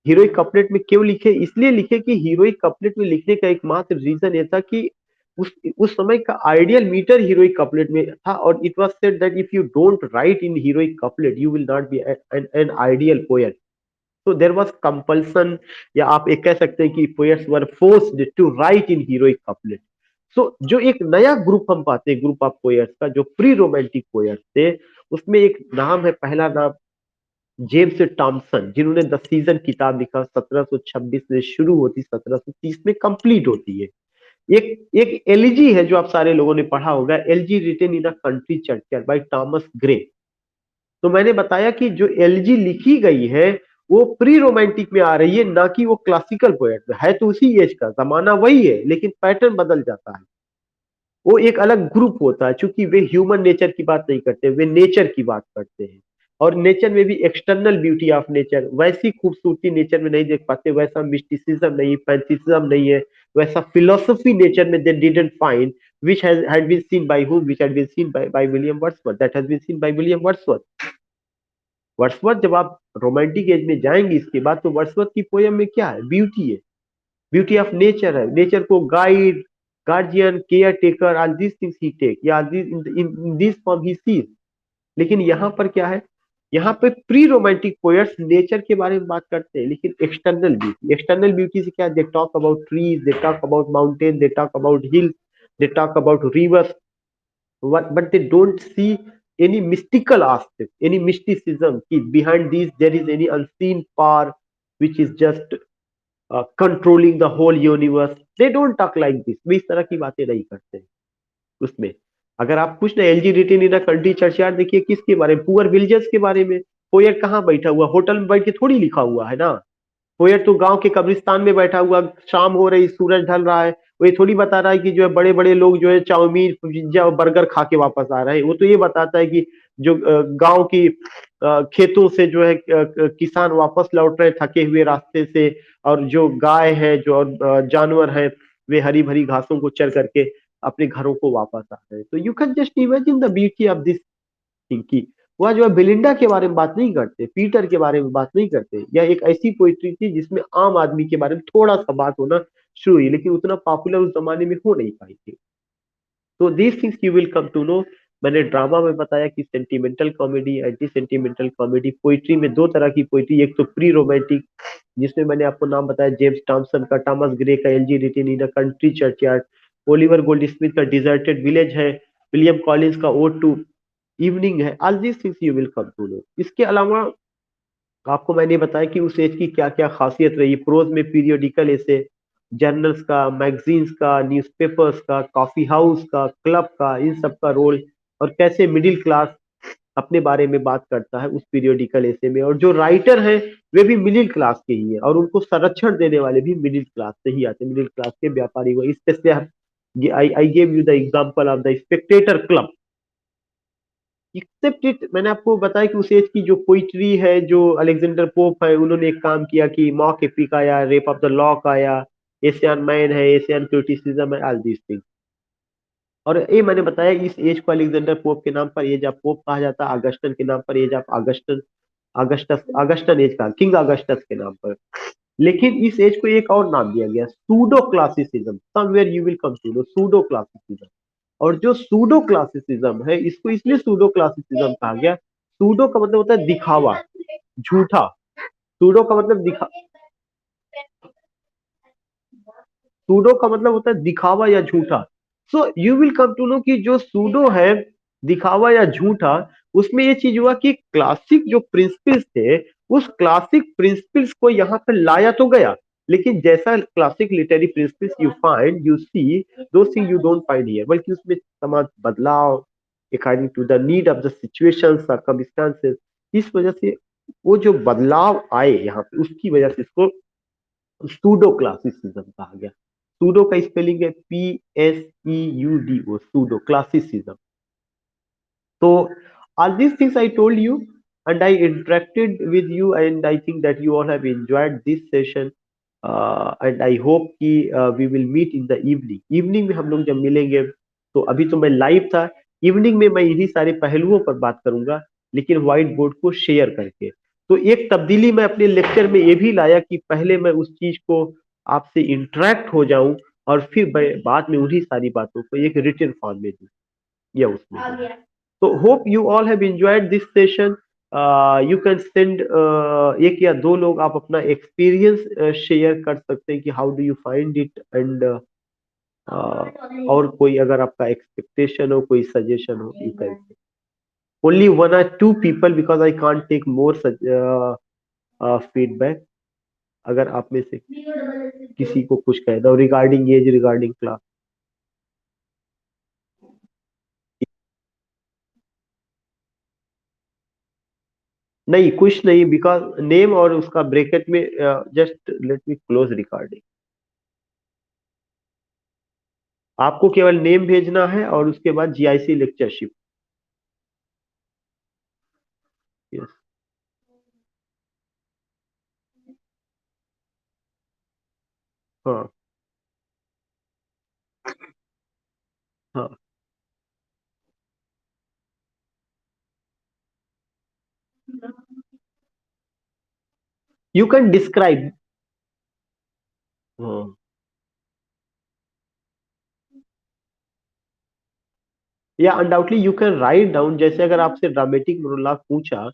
हीरोइक कपलेट में क्यों लिखे, इसलिए लिखे कि हीरोइक कपलेट में लिखने का एकमात्र रीजन ये था कि उस समय का आइडियल मीटर हीरोइक कपलेट में था, और it was said that if you don't write in heroic couplet you will not be an ideal poet. तो देयर वाज कंपल्सन, या आप एक कह सकते हैं कि poets were forced to write in heroic couplet. So जो एक नया ग्रुप हम पाते हैं, ग्रुप ऑफ पोएट्स का, जो प्री रोमांटिक पोएट्स थे, उसमें एक नाम है, पहला नाम जेम्स टॉमसन, जिन्होंने द सीजन किताब लिखा, 1726 में शुरू होती, 1730 में कंप्लीट होती है। एक एक एलिजी है जो आप सारे लोगों ने पढ़ा होगा, elegy written in a country church by Thomas Gray. तो मैंने बताया कि जो एलजी लिखी गई है वो प्री रोमांटिक में आ रही है, ना कि वो क्लासिकल पोएट में है। तो उसी एज का, जमाना वही है, लेकिन पैटर्न बदल जाता है। वो एक अलग ग्रुप होता है, क्योंकि वे ह्यूमन नेचर की बात नहीं करते, वे नेचर की बात करते हैं। और नेचर में भी एक्सटर्नल ब्यूटी ऑफ नेचर, वैसी खूबसूरती नेचर में नहीं देख पाते, वैसा मिस्टिसिज्म नहीं, फैंटिसिज्म नहीं है, वैसा फिलोसफी नेचर में they didn't find, which had been seen by whom, which had been seen by William Wordsworth, that has been seen by William Wordsworth। Wordsworth, जब आप रोमांटिक एज में जाएंगे इसके बाद, तो वर्ड्सवर्थ की पोयम में क्या है, ब्यूटी है, ब्यूटी ऑफ नेचर है। नेचर को guide, guardian, caretaker, all these things he take, या in this form he sees. लेकिन यहाँ पर क्या है, यहाँ पे प्री रोमांटिक पोएट्स नेचर के बारे में बात करते हैं, लेकिन एक्सटर्नल ब्यूटी, एक्सटर्नल ब्यूटी से क्या, they talk about trees, they talk about mountain, they talk about hills, they talk about reverse, but they don't see any mystical aspect, any mysticism कि behind these there is any unseen power which is just controlling the whole universe। they don't talk like this, वे इस तरह की बातें नहीं करते हैं उसमें। अगर आप कुछ ना, elegy written in country churchyard देखिए, किसके बारे में, पुअर विलेजर्स के बारे में। पोएट कहाँ बैठा हुआ, होटल में बैठ के थोड़ी लिखा हुआ है ना। पोएट तो गांव के कब्रिस्तान में बैठा हुआ, शाम हो रही, सूरज ढल रहा है, वो ये थोड़ी बता रहा है कि जो है बड़े बड़े लोग जो है चाउमीन, पिज्जा और बर्गर खा के वापस आ रहे हैं। वो तो ये बताता है कि जो गांव की खेतों से जो है किसान वापस लौट रहे थके हुए रास्ते से, और जो गाय है, जो जानवर है, वे हरी भरी घासों को चर करके अपने घरों को वापस आ रहे हैं। तो you can just imagine the beauty of this thing की वह जो है बेलिंडा के बारे में बात नहीं करते, पीटर के बारे में बात नहीं करते। यह एक ऐसी पोइट्री थी जिसमें आम आदमी के बारे में थोड़ा सा बात होना शुरू हुई, लेकिन उतना पॉपुलर उस जमाने में हो नहीं पाई थी। तो these things you will come to know. मैंने ड्रामा में बताया कि sentimental comedy, anti sentimental comedy. Poetry में दो तरह की पोइट्री, एक तो प्री रोमांटिक, जिसमें मैंने आपको नाम बताया जेम्स टॉमसन का, टॉमस ग्रे का, elegy written in a country churchyard, Oliver Goldsmith का डिजर्टेड विलेज है, विलियम कॉलिंस का ओड टू इवनिंग है। All these things you will come to know. इसके अलावा आपको मैंने बताया कि उस एज की क्या क्या खासियत रही। प्रोज में पीरियोडिकल ऐसे, जर्नल्स का, मैगजीन्स का, न्यूज़पेपर्स का, कॉफी हाउस का, क्लब का, इन सब का रोल, और कैसे मिडिल क्लास अपने बारे में बात करता है उस पीरियोडिकल ऐसे में। और जो राइटर हैं वे भी मिडिल क्लास के ही हैं, और उनको संरक्षण देने वाले भी मिडिल क्लास से ही आते हैं, मिडिल क्लास के व्यापारी हुए। Specially I gave you the example of the Spectator club. Except it, मैंने आपको बताया कि उस एज की जो पोइट्री है, जो अलेक्जेंडर पोप है, उन्होंने एक काम किया कि मॉक एपिक आया, रेप ऑफ द लॉक आया, एशियन मैन है, एशियन क्रिटिसिज्म है, ऑल दीज थिंग्स। और ये मैंने बताया इस एज को अलेक्जेंडर पोप के नाम पर एज ऑफ पोप कहा जाता है, अगस्टन के नाम पर age of Augustan, Augustan age का, किंग अगस्टस के नाम पर। लेकिन इस एज को एक और नाम दिया गया, pseudo classicism. Somewhere you will come to know pseudo classicism. और जो सूडो क्लासिसिज्म है, इसको इसलिए सूडो क्लासिसिज्म कहा गया, सूडो का मतलब होता है दिखावा, झूठा। सूडो का मतलब सूडो का मतलब होता है दिखावा या झूठा। So you will come to know कि जो सूडो है, दिखावा या झूठा, उसमें ये चीज हुआ कि क्लासिक जो प्रिंसिपल्स थे, उस क्लासिक प्रिंसिपल्स को यहाँ पे लाया तो गया, लेकिन जैसा classic literary principles you find, you see, दो thing you don't find here, बल्कि उसमें समाज बदलाव according to the need of the situation circumstances. इस वजह से वो जो बदलाव आए यहाँ पे, उसकी वजह से इसको सूडो क्लासिसिज्म कहा गया। सूडो का स्पेलिंग है PSEUDO, pseudo classicism. So all these things I told you, and I interacted with you, and I think that you all have enjoyed this session. And I hope कि we will meet in the evening. Evening में हम लोग जब मिलेंगे, तो अभी तो मैं लाइव था, इवनिंग में मैं इन्हीं सारे पहलुओं पर बात करूंगा, लेकिन व्हाइट बोर्ड को शेयर करके। तो एक तब्दीली मैं अपने लेक्चर में ये भी लाया कि पहले मैं उस चीज को आपसे इंटरेक्ट हो जाऊं, और फिर बाद में उन्हीं सारी बातों को एक रिटन फॉर्म में दूं या उसमें दूं। तो hope you all have enjoyed this session. You can send, एक या दो लोग आप अपना एक्सपीरियंस शेयर कर सकते हैं कि how do you find it, and और कोई अगर आपका एक्सपेक्टेशन हो, कोई सजेशन हो, यू कैन ओनली वन और two people, because I can't take more feedback. अगर आप में से किसी को कुछ कहना हो रिगार्डिंग एज, रिगार्डिंग क्लास। नहीं, कुछ नहीं, बिकॉज नेम और उसका ब्रैकेट में, just let me close recording. आपको केवल नेम भेजना है और उसके बाद GIC लेक्चरशिप। यस। हाँ। हाँ। You can describe. हाँ। या undoubtedly you can write down, जैसे अगर आपसे ड्रामेटिक मोनोलॉग पूछा,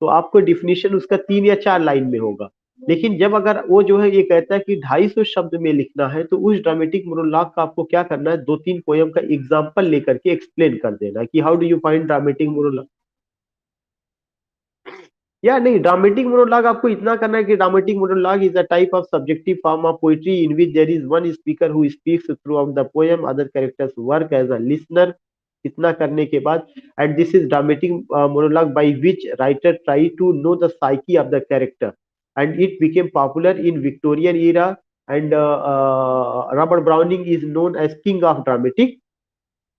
तो आपको डिफिनीशन उसका 3 या 4 लाइन में होगा। लेकिन जब अगर वो जो है ये कहता है कि 250 शब्द में लिखना है, तो उस ड्रामेटिक मोनोलॉग का आपको क्या करना है, 2-3 पोयम का एग्जाम्पल लेकर के एक्सप्लेन कर देना है कि how do you find dramatic monologue. या नहीं, ड्रामेटिक मोनोलॉग आपको इतना करना है कि dramatic monologue is a type of subjective form of poetry in which there is one speaker who speaks throughout the poem, other characters work as a listener. इतना करने के बाद, and this is dramatic monologue by which writer try to know the psyche of the character, and it became popular in Victorian era, and Robert Browning is known as king of dramatic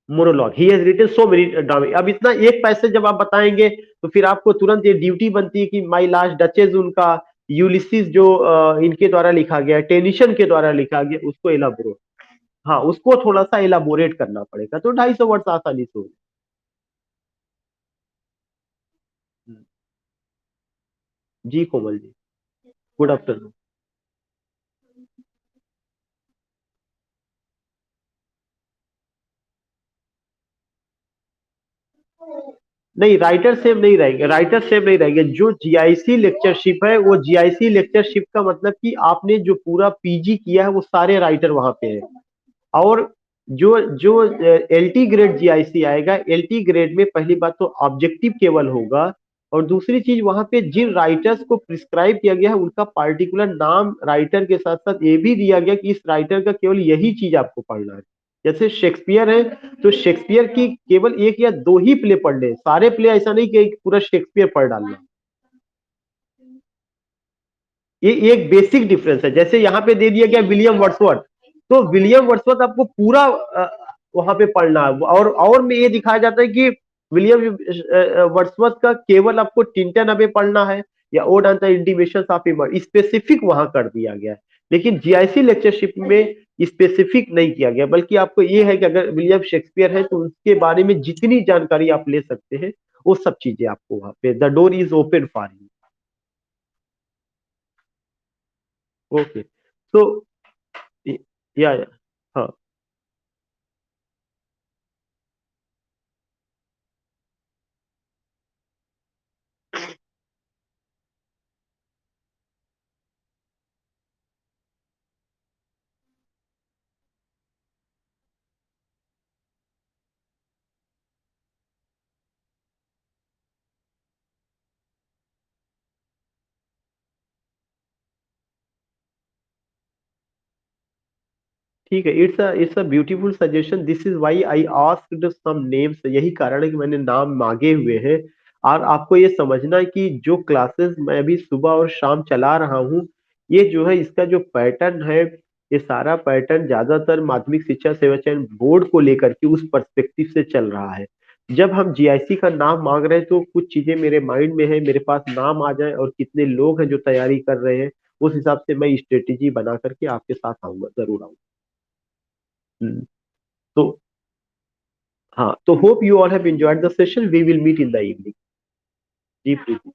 monologue. He has written so many ड्रामे। अब इतना एक पैसे जब आप बताएंगे, तो फिर आपको तुरंत ये ड्यूटी बनती है कि माई लास्ट डचेज, उनका यूलिसिस जो इनके द्वारा लिखा गया, टेनिशन के द्वारा लिखा गया, उसको एलाबोरेट, हाँ उसको थोड़ा सा एलाबोरेट करना पड़ेगा, तो 250 वर्ड्स आसानी से हो जी कोमल जी, गुड आफ्टरनून। नहीं, राइटर सेम नहीं रहेंगे, राइटर सेम नहीं रहेंगे। जो जीआईसी लेक्चरशिप है, वो जीआईसी लेक्चरशिप का मतलब कि आपने जो पूरा पीजी किया है वो सारे राइटर वहां पे हैं। और जो जो एलटी ग्रेड जीआईसी आएगा, एलटी ग्रेड में पहली बात तो ऑब्जेक्टिव केवल होगा, और दूसरी चीज वहां पे जिन राइटर्स को प्रिस्क्राइब किया गया है उनका पार्टिकुलर नाम राइटर के साथ साथ ये भी दिया गया कि इस राइटर का केवल यही चीज आपको पढ़ना है। जैसे शेक्सपियर है, तो शेक्सपियर की केवल एक या दो ही प्ले पढ़ने, सारे प्ले ऐसा नहीं कि पूरा शेक्सपियर पढ़ डालना। ये एक बेसिक डिफरेंस है। जैसे यहाँ पे दे दिया गया विलियम वर्ड्सवर्थ, तो विलियम वर्ड्सवर्थ आपको पूरा वहां पे पढ़ना है। और में ये दिखाया जाता है कि विलियम वर्ड्सवर्थ का केवल आपको टिंटन अबे पढ़ना है, या odd on the intimation of A murder, specific वहां कर दिया गया है। लेकिन जीआईसी लेक्चरशिप में स्पेसिफिक नहीं किया गया, बल्कि आपको ये है कि अगर विलियम शेक्सपियर है तो उसके बारे में जितनी जानकारी आप ले सकते हैं वो सब चीजें आपको वहां पे, the door is open for you. Okay, तो या हाँ, ठीक है। It's a beautiful suggestion, this is why I asked some names. यही कारण है कि मैंने नाम मांगे हुए हैं। और आपको ये समझना है कि जो क्लासेस मैं अभी सुबह और शाम चला रहा हूँ, ये जो है इसका जो पैटर्न है, ये सारा पैटर्न ज्यादातर माध्यमिक शिक्षा सेवा चयन बोर्ड को लेकर के उस पर्सपेक्टिव से चल रहा है। जब हम जीआईसी का नाम मांग रहे हैं तो कुछ चीजें मेरे माइंड में है, मेरे पास नाम आ जाए और कितने लोग हैं जो तैयारी कर रहे हैं, उस हिसाब से मैं स्ट्रेटेजी बना करके आपके साथ आऊंगा, जरूर आऊंगा। हम्म, तो हाँ, तो hope you all have enjoyed the session, we will meet in the evening. जी प्रीति,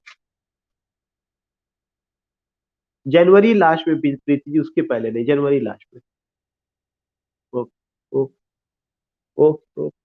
जनवरी लास्ट में प्रीति जी, उसके पहले नहीं, जनवरी लास्ट में। Okay, okay, okay.